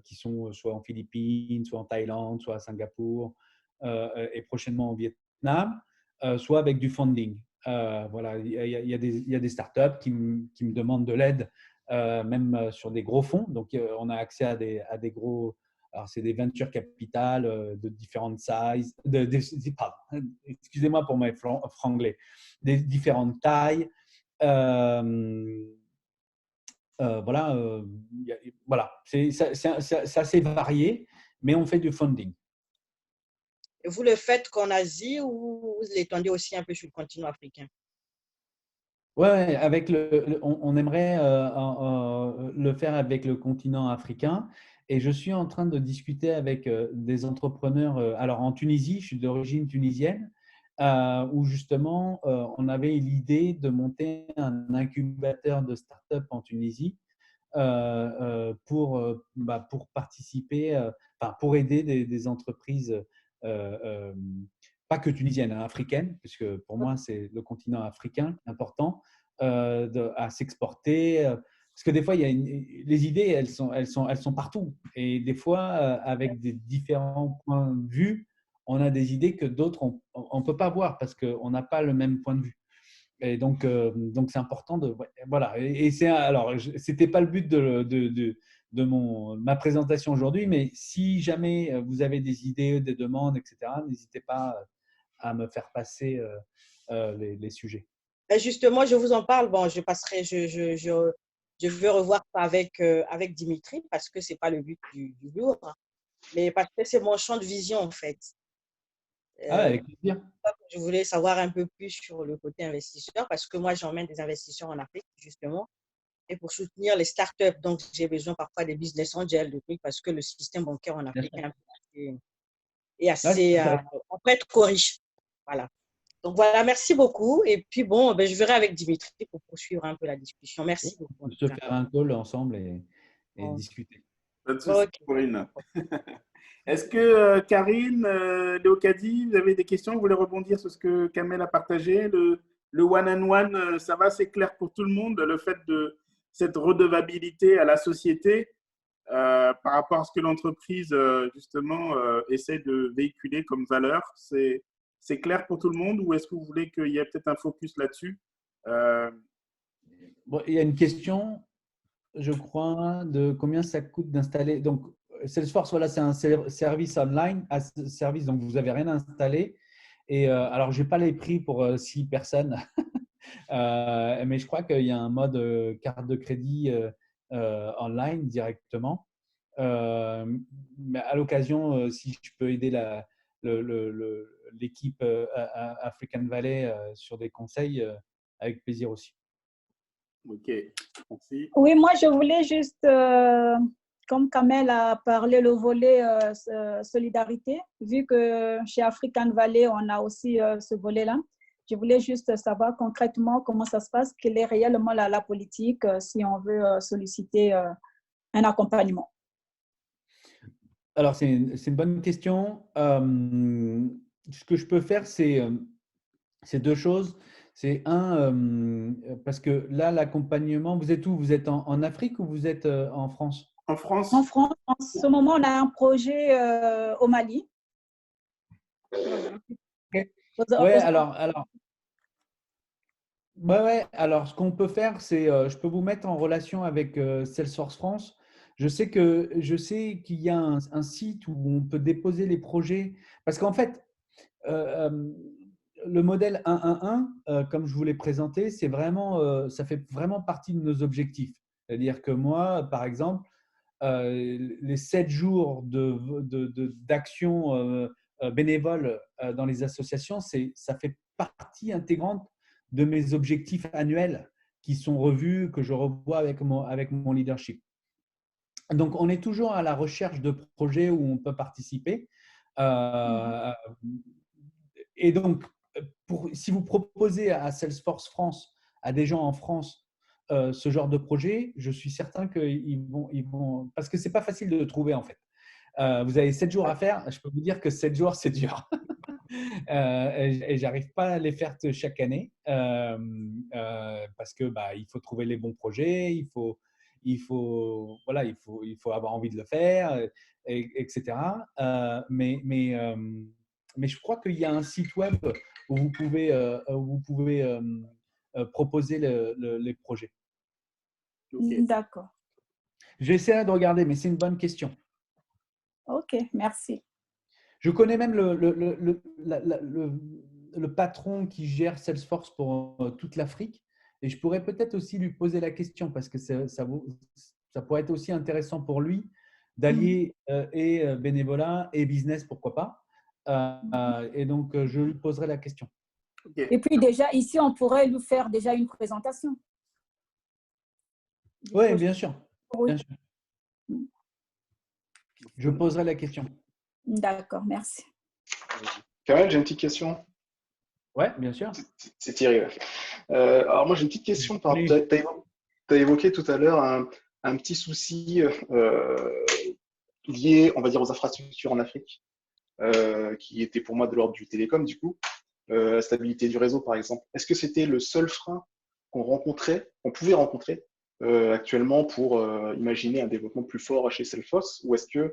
qui sont soit en Philippines, soit en Thaïlande, soit à Singapour et prochainement au Vietnam, soit avec du funding. Voilà, il y a des startups qui me demandent de l'aide, même sur des gros fonds. Donc, on a accès à des gros. Alors, c'est des venture capital de différentes sizes. Excusez-moi pour mes franglais. Des différentes tailles. Voilà, voilà. C'est assez varié, mais on fait du funding. Et vous le faites qu'en Asie ou vous l'étendez aussi un peu sur le continent africain? Oui, avec on aimerait le faire avec le continent africain. Et je suis en train de discuter avec des entrepreneurs. Alors, en Tunisie, je suis d'origine tunisienne, où justement, on avait l'idée de monter un incubateur de start-up en Tunisie pour participer, pour aider des entreprises, pas que tunisiennes, africaines, puisque pour moi, c'est le continent africain important, à s'exporter. Parce que des fois, les idées, elles sont partout. Et des fois, avec des différents points de vue, on a des idées que d'autres, on ne peut pas voir parce qu'on n'a pas le même point de vue. Et donc c'est important de… Voilà. Et c'était pas le but de ma présentation aujourd'hui, mais si jamais vous avez des idées, des demandes, etc., n'hésitez pas à me faire passer les sujets. Et justement, je vous en parle. Bon, je passerai, je veux revoir ça avec Dimitri parce que ce n'est pas le but du jour, mais parce que c'est mon champ de vision en fait. Ah, avec plaisir. Je voulais savoir un peu plus sur le côté investisseur parce que moi, j'emmène des investisseurs en Afrique, justement, et pour soutenir les startups. Donc, j'ai besoin parfois des business angels, de trucs, parce que le système bancaire en Afrique est assez, on peut être riche. Voilà. Donc, voilà, merci beaucoup. Et puis, bon, ben, je verrai avec Dimitri pour poursuivre un peu la discussion. Merci beaucoup. On peut se faire un call ensemble et discuter. Pas de souci, Corinne. Est-ce que Karine, Léocadie, vous avez des questions? Vous voulez rebondir sur ce que Kamel a partagé? Le one-on-one, ça va, c'est clair pour tout le monde, le fait de cette redevabilité à la société par rapport à ce que l'entreprise, justement, essaie de véhiculer comme valeur, c'est clair pour tout le monde ou est-ce que vous voulez qu'il y ait peut-être un focus là-dessus? Bon, il y a une question, je crois, de combien ça coûte d'installer. Donc, Salesforce, voilà, c'est un service online, service, donc vous n'avez rien installé. Et alors, je n'ai pas les prix pour 6 personnes, mais je crois qu'il y a un mode carte de crédit online directement. Mais à l'occasion, si je peux aider l'équipe African Valley sur des conseils, avec plaisir aussi. Ok, merci. Oui, moi, je voulais juste, comme Kamel a parlé, le volet solidarité, vu que chez African Valley, on a aussi ce volet-là. Je voulais juste savoir concrètement comment ça se passe, quelle est réellement la politique si on veut solliciter un accompagnement. Alors, c'est une bonne question. Ce que je peux faire, c'est 2 choses. C'est parce que là, l'accompagnement, vous êtes où? Vous êtes en Afrique ou vous êtes en France? En France. En France, en ce moment, on a un projet au Mali. Ouais, alors, ce qu'on peut faire, c'est je peux vous mettre en relation avec Salesforce France. Je sais qu'il y a un site où on peut déposer les projets. Parce qu'en fait, le modèle 1-1-1, comme je vous l'ai présenté, ça fait vraiment partie de nos objectifs. C'est-à-dire que moi, par exemple, les 7 jours d'action bénévole dans les associations, ça fait partie intégrante de mes objectifs annuels qui sont revus, que je revois avec mon leadership. Donc, on est toujours à la recherche de projets où on peut participer. Et donc, si vous proposez à Salesforce France, à des gens en France, ce genre de projet, je suis certain qu'ils vont, parce que ce n'est pas facile de le trouver en fait. Vous avez 7 jours à faire. Je peux vous dire que 7 jours, c'est dur. Et j'arrive pas à les faire chaque année parce que il faut trouver les bons projets, il faut avoir envie de le faire, etc. Mais je crois qu'il y a un site web où vous pouvez proposer les projets. D'accord. J'essaierai de regarder, mais c'est une bonne question. Ok, merci. Je connais même le patron qui gère Salesforce pour toute l'Afrique et je pourrais peut-être aussi lui poser la question parce que ça pourrait être aussi intéressant pour lui d'allier et bénévolat et business, pourquoi pas. Et donc, je lui poserai la question. Et puis déjà, ici, on pourrait lui faire déjà une présentation. Oui, bien sûr. Oui. Bien sûr. Je poserai la question. D'accord, merci. Kamel, j'ai une petite question. Oui, bien sûr. C'est Thierry. Alors, moi, j'ai une petite question. Tu as évoqué tout à l'heure un petit souci lié, on va dire, aux infrastructures en Afrique, qui était pour moi de l'ordre du télécom, du coup, la stabilité du réseau, par exemple. Est-ce que c'était le seul frein qu'on pouvait rencontrer actuellement pour imaginer un développement plus fort chez Salesforce, ou est-ce que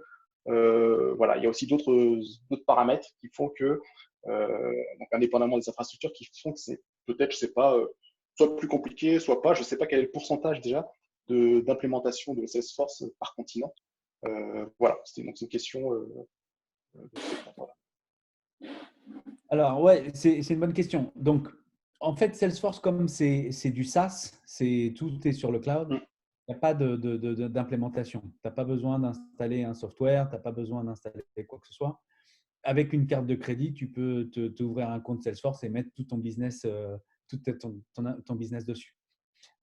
voilà, il y a aussi d'autres paramètres qui font que, donc indépendamment des infrastructures, qui font que c'est peut-être, je sais pas, soit plus compliqué, soit pas. Je ne sais pas quel est le pourcentage déjà d'implémentation de Salesforce par continent. Voilà, c'était donc une question. Voilà. Alors, ouais, c'est une bonne question. Donc, en fait, Salesforce, comme c'est du SaaS, tout est sur le cloud, il n'y a pas d'implémentation. Tu n'as pas besoin d'installer un software, tu n'as pas besoin d'installer quoi que ce soit. avec une carte de crédit, tu peux t'ouvrir un compte Salesforce et mettre tout ton business, ton business dessus.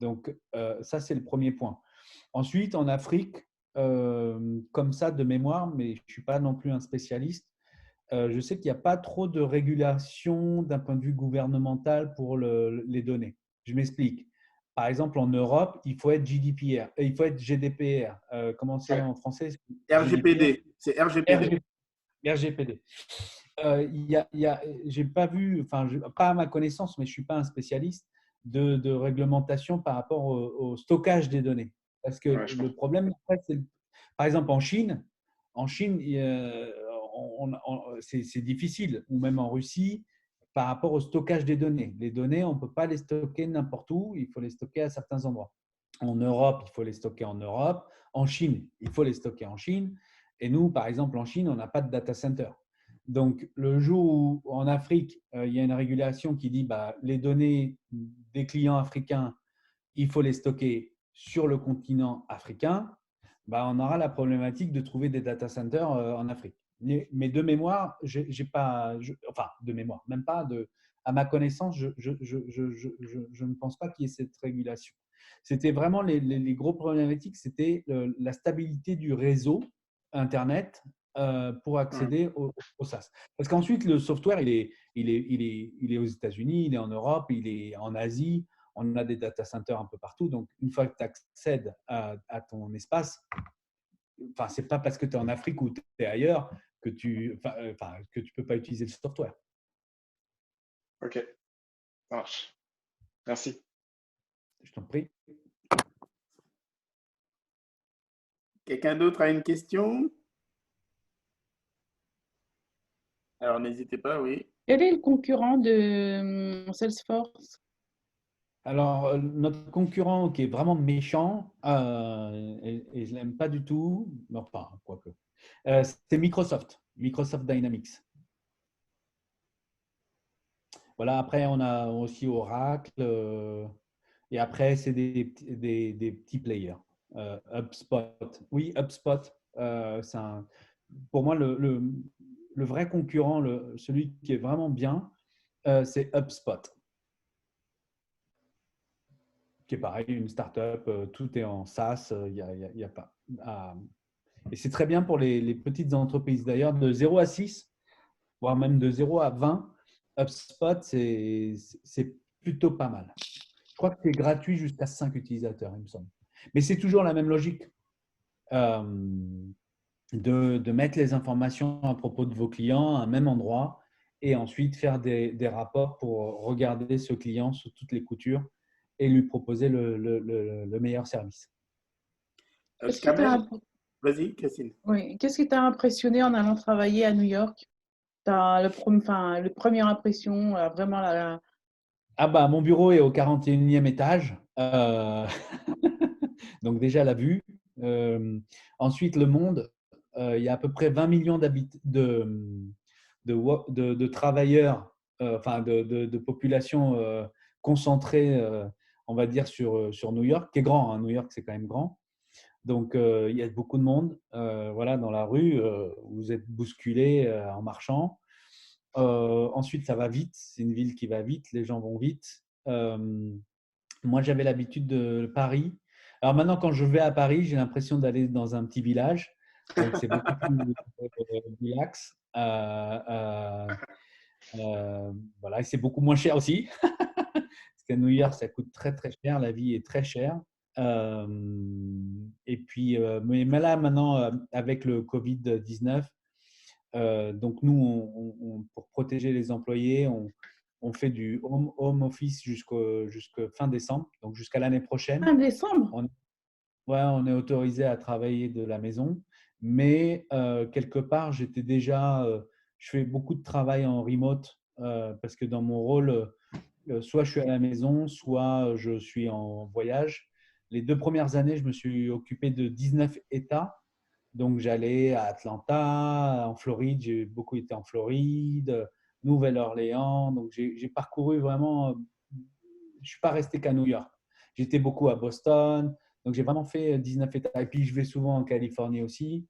Donc, ça, c'est le premier point. Ensuite, en Afrique, comme ça de mémoire, mais je ne suis pas non plus un spécialiste, je sais qu'il n'y a pas trop de régulation d'un point de vue gouvernemental pour les données. Je m'explique. Par exemple, en Europe, il faut être il faut être GDPR. Comment c'est en français? RGPD. C'est RGPD. RGPD. J'ai pas vu, enfin, pas à ma connaissance, mais je ne suis pas un spécialiste de réglementation par rapport au stockage des données. Parce que le problème, c'est, par exemple, en Chine, c'est difficile, ou même en Russie, par rapport au stockage des données. Les données, on ne peut pas les stocker n'importe où, il faut les stocker à certains endroits. En Europe, il faut les stocker en Europe. En Chine, il faut les stocker en Chine. Et nous, par exemple, en Chine, on n'a pas de data center. Donc, le jour où en Afrique, il y a une régulation qui dit les données des clients africains, il faut les stocker sur le continent africain, on aura la problématique de trouver des data centers en Afrique. Mais de mémoire, de mémoire, même pas à ma connaissance, je ne pense pas qu'il y ait cette régulation. C'était vraiment les gros problématiques, c'était la stabilité du réseau Internet pour accéder au SaaS. Parce qu'ensuite, le software, il est aux États-Unis, il est en Europe, il est en Asie. On a des data centers un peu partout. Donc, une fois que tu accèdes à ton espace, ce n'est pas parce que tu es en Afrique ou tu es ailleurs que tu ne peux pas utiliser le software. Ok, ça marche. Merci. Je t'en prie. Quelqu'un d'autre a une question? Alors, n'hésitez pas, oui. Quel est le concurrent de Salesforce? Alors, notre concurrent qui est vraiment méchant, et je ne l'aime pas du tout, enfin, quoique, c'est Microsoft Dynamics. Voilà, après, on a aussi Oracle, et après, c'est des petits players. HubSpot. Oui, HubSpot, pour moi, le vrai concurrent, celui qui est vraiment bien, c'est HubSpot. Qui est pareil, une startup, tout est en SaaS, il y a pas. Et c'est très bien pour les petites entreprises. D'ailleurs, de 0 à 6, voire même de 0 à 20, HubSpot, c'est plutôt pas mal. Je crois que c'est gratuit jusqu'à 5 utilisateurs, il me semble. Mais c'est toujours la même logique de mettre les informations à propos de vos clients à un même endroit et ensuite faire des rapports pour regarder ce client sous toutes les coutures et lui proposer le meilleur service. Vas-y, Christine. Oui. Qu'est-ce qui t'a impressionné en allant travailler à New York? Le première impression, vraiment Mon bureau est au 41e étage. Donc déjà la vue. Ensuite, le monde. Il y a à peu près 20 millions de travailleurs, de population concentrée, on va dire, sur New York, qui est grand. New York, c'est quand même grand. Donc, il y a beaucoup de monde dans la rue. Vous êtes bousculé en marchant. Ensuite, ça va vite. C'est une ville qui va vite. Les gens vont vite. Moi, j'avais l'habitude de Paris. Alors maintenant, quand je vais à Paris, j'ai l'impression d'aller dans un petit village. Donc, c'est beaucoup plus relax. Voilà, et c'est beaucoup moins cher aussi. Parce qu'à New York, ça coûte très, très cher. La vie est très chère. Et puis, mais là, maintenant, avec le Covid-19, donc nous, pour protéger les employés, on fait du home office jusqu'à fin décembre, donc jusqu'à l'année prochaine. Fin décembre? On est autorisé à travailler de la maison, mais quelque part, je fais beaucoup de travail en remote parce que dans mon rôle, soit je suis à la maison, soit je suis en voyage. Les 2 premières années, je me suis occupé de 19 États. Donc, j'allais à Atlanta, en Floride, j'ai beaucoup été en Floride, Nouvelle-Orléans. Donc, j'ai parcouru vraiment, je ne suis pas resté qu'à New York. J'étais beaucoup à Boston. Donc, j'ai vraiment fait 19 États. Et puis, je vais souvent en Californie aussi.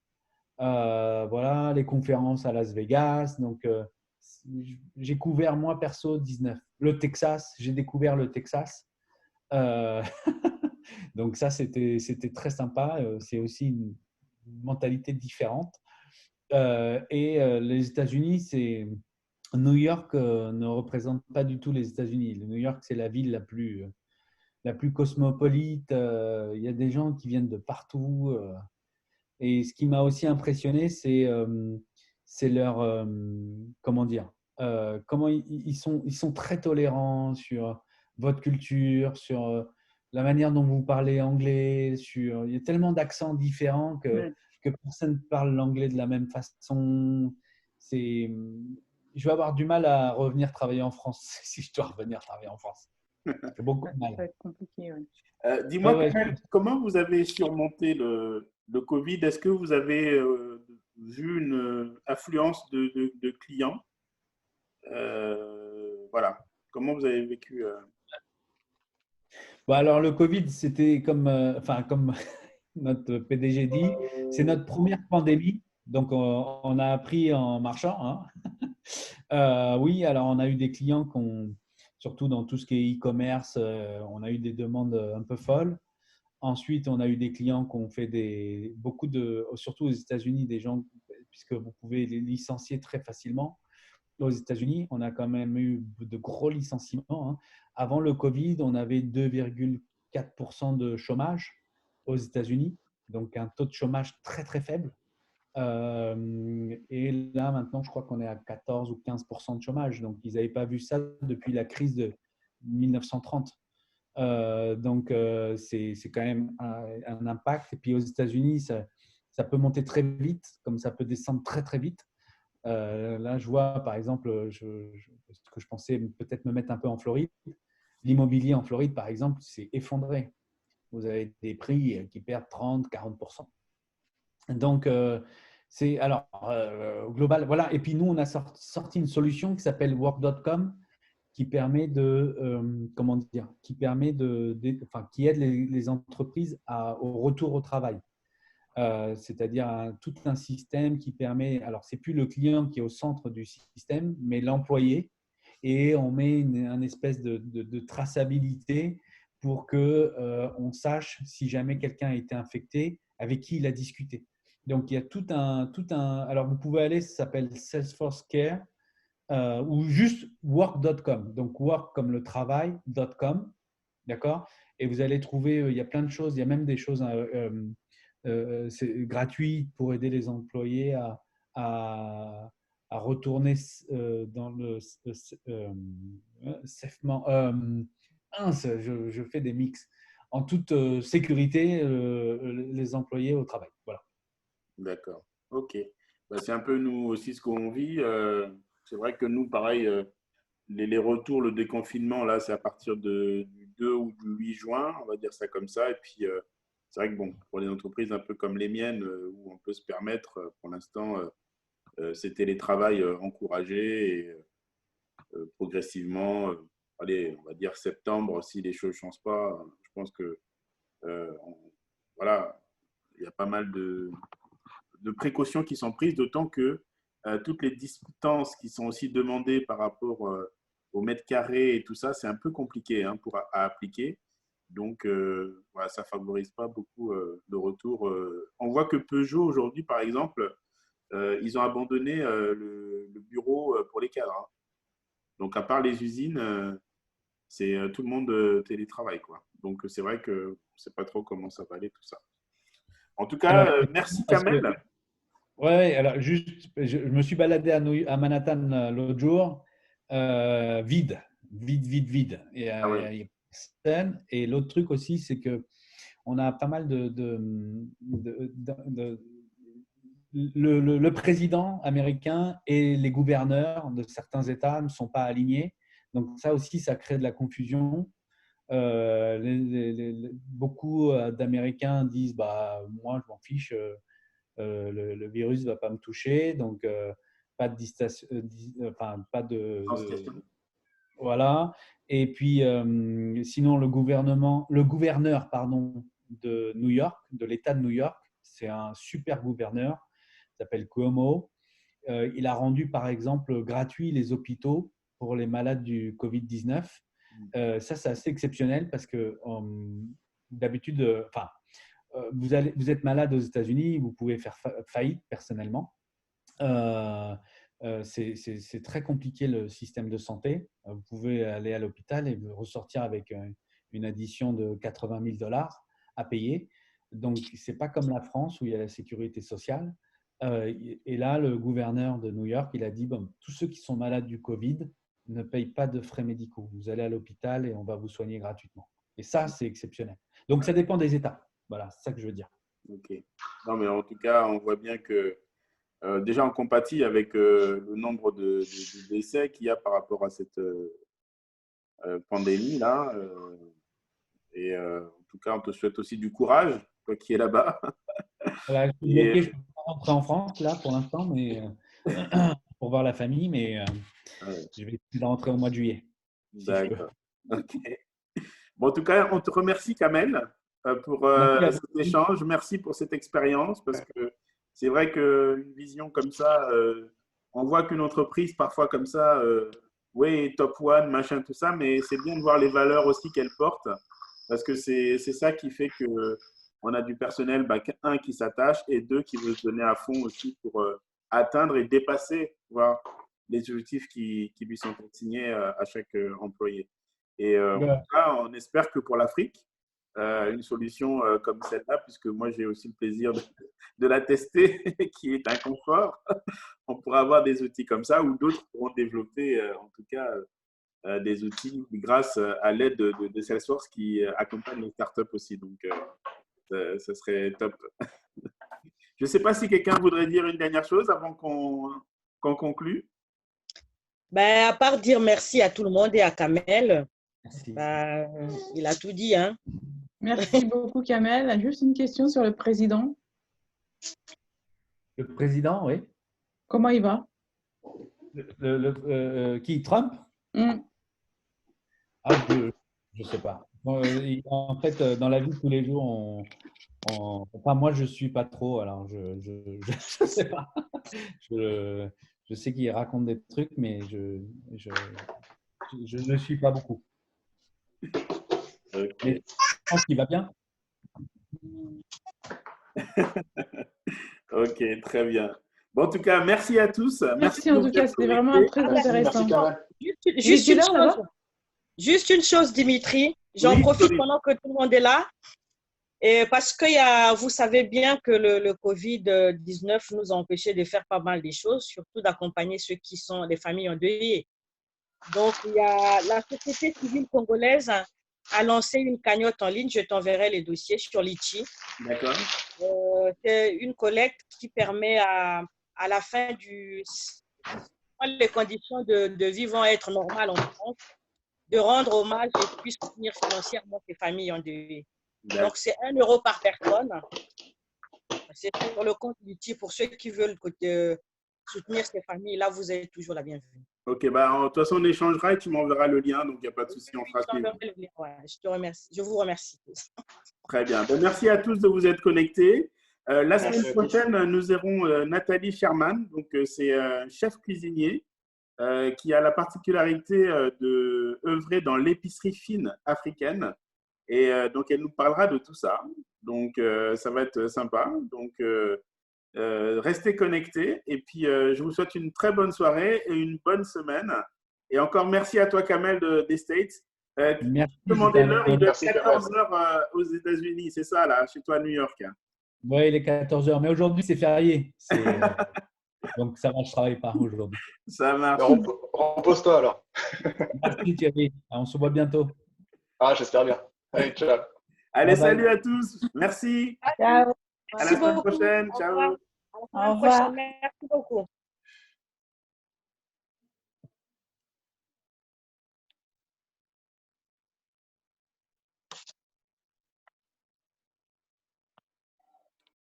Voilà, les conférences à Las Vegas. Donc, j'ai couvert, moi, perso, 19. Le Texas, j'ai découvert le Texas. Euh, donc, ça, c'était très sympa. C'est aussi une mentalité différente. Les États-Unis, New York ne représente pas du tout les États-Unis. New York, c'est la ville la plus cosmopolite. Il y a des gens qui viennent de partout. Et ce qui m'a aussi impressionné, c'est leur, comment dire, comment ils sont très tolérants sur votre culture, sur la manière dont vous parlez anglais. Il y a tellement d'accents différents que personne ne parle l'anglais de la même façon. Je vais avoir du mal à revenir travailler en France si je dois revenir travailler en France. C'est beaucoup de mal. Ça va être compliqué, oui. Dis-moi, Ouais. Kamel, comment vous avez surmonté le Covid? Est-ce que vous avez vu une affluence de clients? Voilà. Comment vous avez vécu Bon, alors, le Covid, c'était comme notre PDG dit, c'est notre première pandémie. Donc, on a appris en marchant, hein. Oui, alors on a eu des clients surtout dans tout ce qui est e-commerce, on a eu des demandes un peu folles. Ensuite, on a eu des clients qui ont fait surtout aux États-Unis, des gens, puisque vous pouvez les licencier très facilement. Aux États-Unis, on a quand même eu de gros licenciements, hein. Avant le Covid, on avait 2,4% de chômage aux États-Unis, donc un taux de chômage très, très faible. Et là, maintenant, je crois qu'on est à 14 ou 15% de chômage. Donc, ils n'avaient pas vu ça depuis la crise de 1930. Donc, c'est quand même un impact. Et puis, aux États-Unis, ça peut monter très vite, comme ça peut descendre très, très vite. Là, je vois, par exemple, ce que je pensais peut-être me mettre un peu en Floride. L'immobilier en Floride, par exemple, s'est effondré. Vous avez des prix qui perdent 30-40%. Donc, global. Voilà. Et puis, nous, on a sorti une solution qui s'appelle Work.com qui permet qui aide les entreprises au retour au travail. C'est-à-dire tout un système qui permet, alors c'est plus le client qui est au centre du système, mais l'employé, et on met une espèce de traçabilité pour qu'on sache si jamais quelqu'un a été infecté, avec qui il a discuté. Donc il y a tout un alors vous pouvez aller, ça s'appelle Salesforce Care ou juste work.com, donc work comme le travail.com, d'accord, et vous allez trouver, il y a plein de choses, il y a même des choses c'est gratuit pour aider les employés à retourner dans le safement. Je fais des mix. En toute sécurité, les employés au travail. Voilà. D'accord. OK. Bah, c'est un peu nous aussi ce qu'on vit. C'est vrai que nous, pareil, les retours, le déconfinement, là, c'est à partir du 2 ou du 8 juin, on va dire ça comme ça. Et puis, c'est vrai que bon, pour les entreprises un peu comme les miennes, où on peut se permettre, pour l'instant, c'est télétravail encouragé et progressivement, allez, on va dire septembre, si les choses ne changent pas, je pense que voilà, il y a pas mal de précautions qui sont prises, d'autant que toutes les distances qui sont aussi demandées par rapport au mètre carré et tout ça, c'est un peu compliqué hein, à appliquer. Donc, voilà, ça ne favorise pas beaucoup le retour. On voit que Peugeot, aujourd'hui, par exemple, ils ont abandonné le bureau pour les cadres, hein. Donc, à part les usines, c'est tout le monde télétravail, quoi. Donc, c'est vrai que je ne sais pas trop comment ça va aller, tout ça. En tout cas, Alors, merci Kamel. Ouais, alors juste, je me suis baladé à Manhattan l'autre jour, vide. Et, Ah ouais. il y a personne. Et l'autre truc aussi, c'est que on a pas mal le président américain et les gouverneurs de certains États ne sont pas alignés. Donc ça aussi, ça crée de la confusion. Beaucoup d'Américains disent bah, moi, je m'en fiche, le virus ne va pas me toucher, donc pas de distance, enfin, pas de voilà. Et puis, sinon, le gouverneur, pardon, de New York, de l'État de New York, c'est un super gouverneur. s'appelle Cuomo. Il a rendu, par exemple, gratuits les hôpitaux pour les malades du Covid-19. Ça, c'est assez exceptionnel parce que d'habitude, vous êtes malade aux États-Unis, vous pouvez faire faillite personnellement. C'est très compliqué le système de santé. Vous pouvez aller à l'hôpital et ressortir avec une addition de 80 000 $ à payer. Donc, ce n'est pas comme la France où il y a la sécurité sociale. Et là, le gouverneur de New York, il a dit tous ceux qui sont malades du Covid ne payent pas de frais médicaux. Vous allez à l'hôpital et on va vous soigner gratuitement. Et ça, c'est exceptionnel. Donc, ça dépend des États. Voilà, c'est ça que je veux dire. Ok. Non, mais en tout cas, on voit bien que déjà, on compatit avec le nombre de décès qu'il y a par rapport à cette pandémie-là. Et en tout cas, on te souhaite aussi du courage, toi qui es là-bas. Voilà, je ne peux pas rentrer en France, là, pour l'instant, mais pour voir la famille, mais je vais essayer de rentrer au mois de juillet. D'accord. Ok. Bon, en tout cas, on te remercie, Kamel, pour cet échange. Merci pour cette expérience, parce que c'est vrai qu'une vision comme ça, on voit qu'une entreprise, parfois comme ça, oui, top one, machin, tout ça, mais c'est bien de voir les valeurs aussi qu'elle porte, parce que c'est ça qui fait qu'on a du personnel, un, qui s'attache, et deux, qui veut se donner à fond aussi pour atteindre et dépasser les objectifs qui lui sont assignés à chaque employé. Et en tout cas, on espère que pour l'Afrique, une solution comme celle-là, puisque moi j'ai aussi le plaisir de la tester, qui est un confort, on pourra avoir des outils comme ça, ou d'autres pourront développer en tout cas des outils grâce à l'aide de Salesforce qui accompagne les startups aussi. Donc, ce serait top. Je ne sais pas si quelqu'un voudrait dire une dernière chose avant qu'on conclue. À part dire merci à tout le monde et à Kamel, Merci. il a tout dit. Hein. Merci beaucoup, Kamel. Juste une question sur le président. Le président, oui. Comment il va? Qui, Trump? Je ne sais pas. En fait, dans la vie de tous les jours, enfin, moi, je ne suis pas trop, alors je ne sais pas. Je sais qu'il raconte des trucs, mais je ne suis pas beaucoup. Okay. Mais je pense qu'il va bien. Ok, très bien. Bon, en tout cas, merci à tous. Merci en tout cas, c'était vraiment très intéressant. Juste une chose, Dimitri. J'en profite pendant que tout le monde est là. Et parce que vous savez bien que le Covid-19 nous a empêchés de faire pas mal de choses, surtout d'accompagner ceux qui sont des familles endeuillées. Donc, il y a la société civile congolaise a lancé une cagnotte en ligne. Je t'enverrai les dossiers sur Litchi. D'accord. C'est une collecte qui permet à la fin les conditions de vivre vont être normales en France, de rendre hommage et puis soutenir financièrement ces familles endeuillées. Donc, c'est 1 € par personne. C'est sur le compte Litchi pour ceux qui veulent soutenir ces familles. Là, vous êtes toujours la bienvenue. Ok, de toute façon, on échangera et tu m'enverras le lien, donc il n'y a pas de souci, on fera suivre. Je te remercie. Je vous remercie. Très bien. Merci à tous de vous être connectés. La semaine prochaine, nous aurons Nathalie Sherman, donc c'est un chef cuisinier qui a la particularité d'œuvrer dans l'épicerie fine africaine. Et donc, elle nous parlera de tout ça. Donc, ça va être sympa. Donc, restez connectés. Et puis, je vous souhaite une très bonne soirée et une bonne semaine. Et encore merci à toi, Kamel, des States. Merci. Demandez l'heure, il est 14h aux États-Unis. C'est ça, là, chez toi, à New York. Oui, il est 14h. Mais aujourd'hui, c'est férié. Donc, ça va, je ne travaille pas aujourd'hui. Ça marche. Repose-toi alors. Merci, Thierry. On se voit bientôt. Ah, j'espère bien. Allez, ciao. Allez, salut à tous. Merci. Ciao. À la semaine prochaine. Ciao. Au revoir. Merci beaucoup.